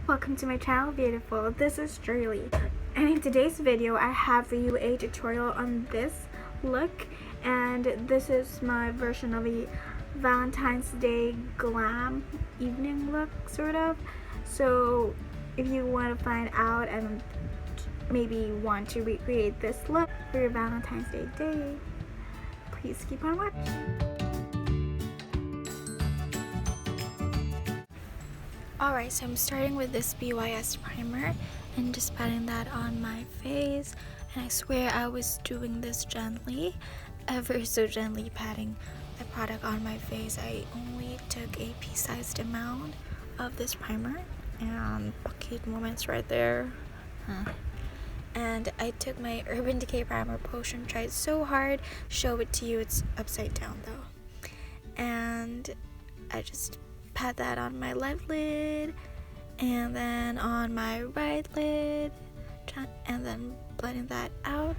Welcome to my channel, beautiful. This is Jeriely, and in today's video I have for you a tutorial on this look, and this is my version of a Valentine's Day glam evening look, sort of. So if you want to find out and maybe want to recreate this look for your Valentine's Day, please keep on watching. Alright, so I'm starting with this BYS Primer and just patting that on my face, and I swear I was doing this gently, ever so gently patting the product on my face. I only took a pea-sized amount of this primer, and bucket moments right there. And I took my Decay Primer Potion, tried so hard, show it to you, it's upside down though, and I just pat that on my left lid and then on my right lid, and then blending that out.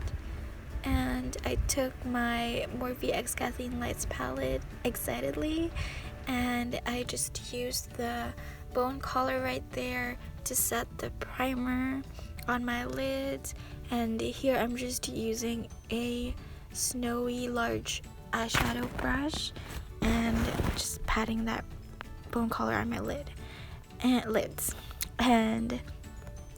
And I took my Morphe X Kathleen Lights palette excitedly, and I just used the bone color right there to set the primer on my lids. And here I'm just using a snowy large eyeshadow brush and just patting that bone color on my lid and lids. And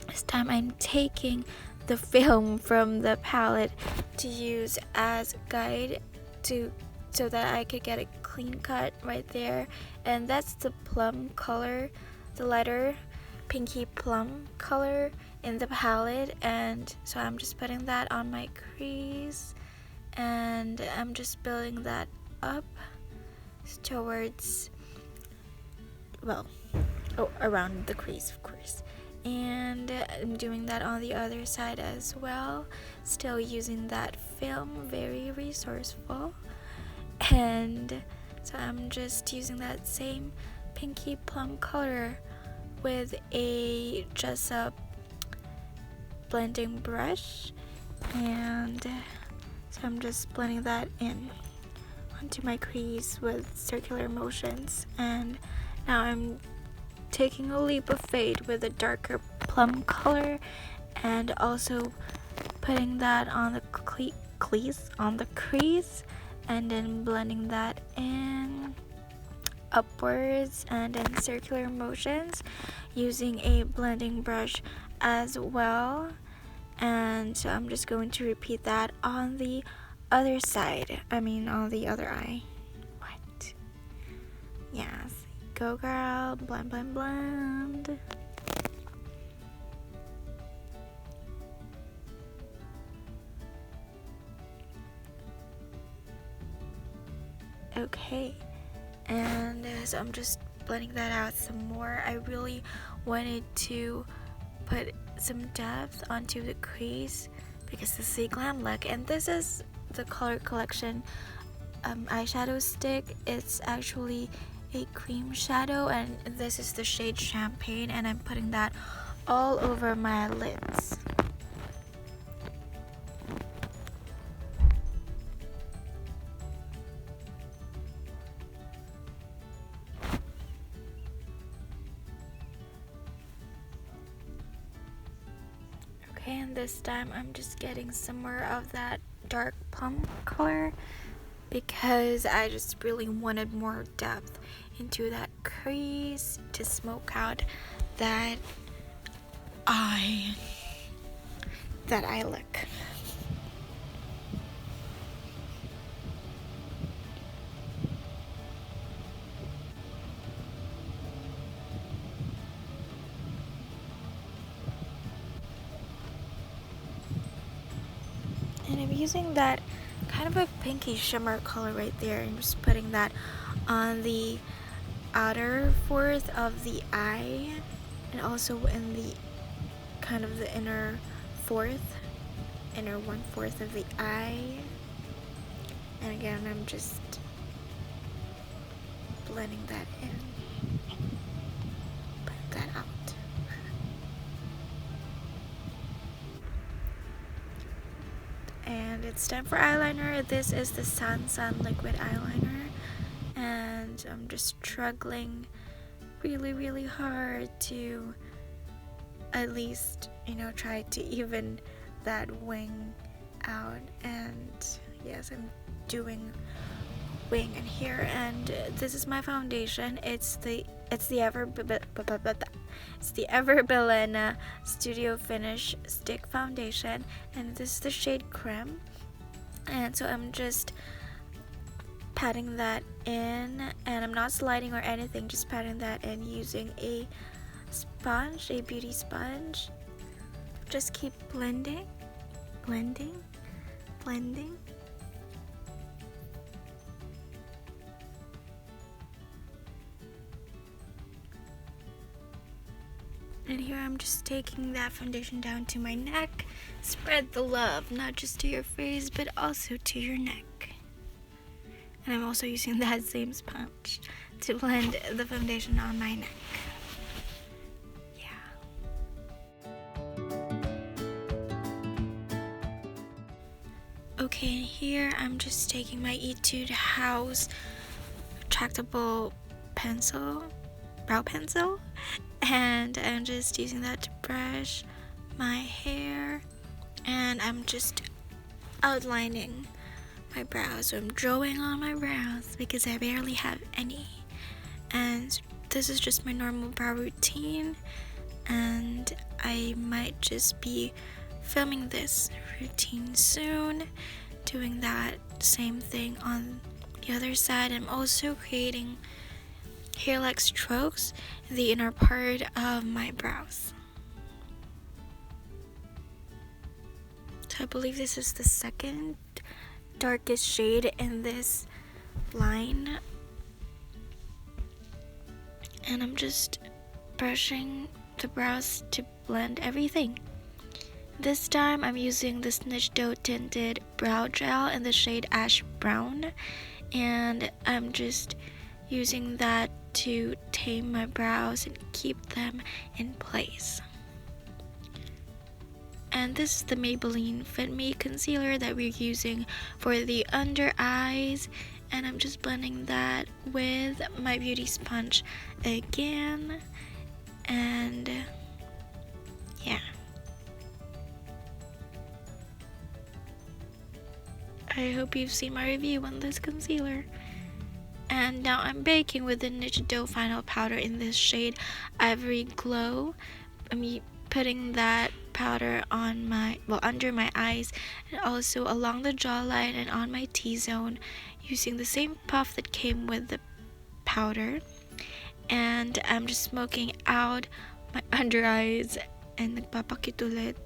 this time I'm taking the film from the palette to use as guide so that I could get a clean cut right there. And that's the plum color, the lighter pinky plum color in the palette. And so I'm just putting that on my crease, and I'm just building that up towards, well, around the crease, of course. And I'm doing that on the other side as well, still using that film, very resourceful. And so I'm just using that same pinky plum color with a Jessup blending brush, and so I'm just blending that in onto my crease with circular motions. And now I'm taking a leap of faith with a darker plum color and also putting that on the crease, and then blending that in upwards and in circular motions using a blending brush as well. And so I'm just going to repeat that on the other side, on the other eye. What? Yes. Go girl, blend, blend, blend. Okay, and so I'm just blending that out some more. I really wanted to put some depth onto the crease because this is a glam look, and this is the Color Collection eyeshadow stick. It's actually a cream shadow, and this is the shade Champagne, and I'm putting that all over my lids. Okay, and this time I'm just getting some more of that dark plum color because I just really wanted more depth into that crease to smoke out that eye look. And I'm using that kind of a pinky shimmer color right there, and just putting that on the outer fourth of the eye, and also in the kind of the inner 1/4 of the eye. And again, I'm just blending that in, blend that out. And it's time for eyeliner. This is the Sun liquid eyeliner, and I'm just struggling really hard to at least, you know, try to even that wing out. And yes, I'm doing wing in here. And this is my foundation. It's the Ever Bilena Studio Finish Stick Foundation, and this is the shade Creme. And so I'm just patting that in, and I'm not sliding or anything, just patting that in using a sponge, a beauty sponge. Just keep blending, blending, blending. And here I'm just taking that foundation down to my neck. Spread the love, not just to your face, but also to your neck. And I'm also using that same sponge to blend the foundation on my neck. Okay, and here I'm just taking my Etude House retractable pencil, brow pencil, and I'm just using that to brush my hair, and I'm just outlining my brows. So I'm drawing on my brows because I barely have any, and this is just my normal brow routine, and I might just be filming this routine soon, doing that same thing on the other side. I'm also creating hair-like strokes in the inner part of my brows. So I believe this is the second darkest shade in this line, and I'm just brushing the brows to blend everything. This time I'm using this Nichido Tinted Brow Gel in the shade Ash Brown, and I'm just using that to tame my brows and keep them in place. And this is the Maybelline Fit Me concealer that we're using for the under eyes, and I'm just blending that with my beauty sponge again. And yeah, I hope you've seen my review on this concealer. And now I'm baking with the Nichido Final Powder in this shade Ivory Glow. I'm putting that powder on under my eyes, and also along the jawline and on my T-zone, using the same puff that came with the powder. And I'm just smoking out my under eyes and nagpapakit ulit.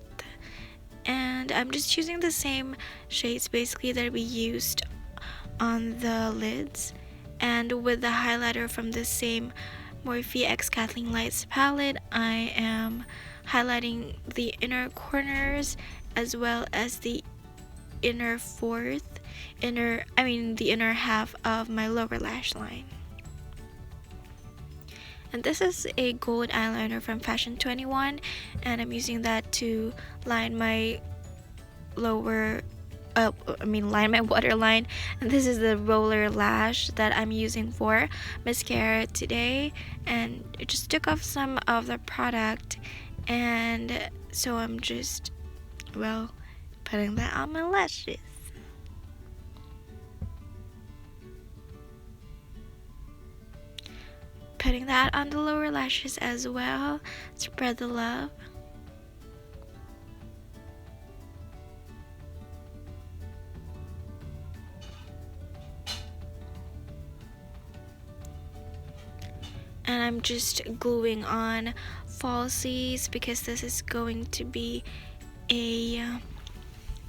And I'm just using the same shades basically that we used on the lids, and with the highlighter from the same Morphe x Kathleen Lights palette, I am highlighting the inner corners as well as the inner half of my lower lash line. And this is a gold eyeliner from Fashion 21, and I'm using that to line my line my waterline. And this is the roller lash that I'm using for mascara today, and it just took off some of the product, and so I'm just putting that on my lashes. Putting that on the lower lashes as well. Spread the love. And I'm just gluing on falsies because this is going to be a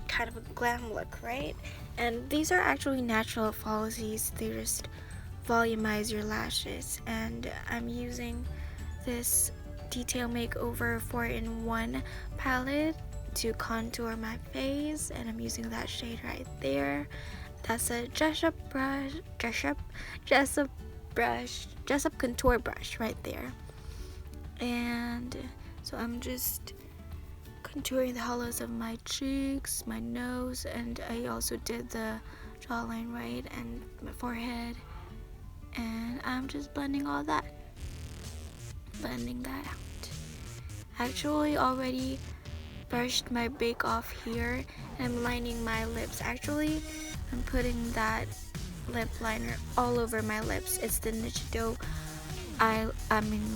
kind of a glam look, right? And these are actually natural falsies. They just volumize your lashes, and I'm using this Detail Makeover 4-in-1 palette to contour my face, and I'm using that shade right there. That's a Jessup contour brush right there. And so I'm just contouring the hollows of my cheeks, my nose, and I also did the jawline, right, and my forehead. And I'm just blending all that, blending that out. actually already brushed my bake off here, and I'm lining my lips. Actually, I'm putting that lip liner all over my lips. It's the Nichido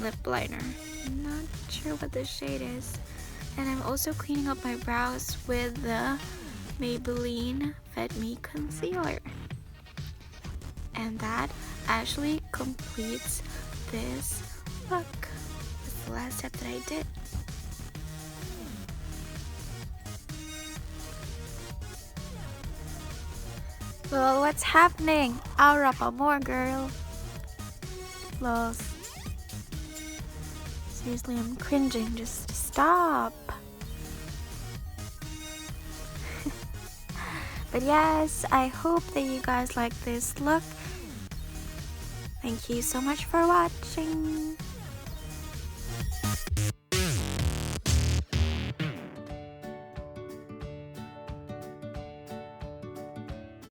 lip liner. I'm not sure what the shade is. And I'm also cleaning up my brows with the Maybelline Fit Me Concealer. And that actually completes this look. That's the last step that I did. Well, what's happening? I'll wrap up more, girl. Lost. Seriously, I'm cringing. Just stop. But yes, I hope that you guys like this look. Thank you so much for watching.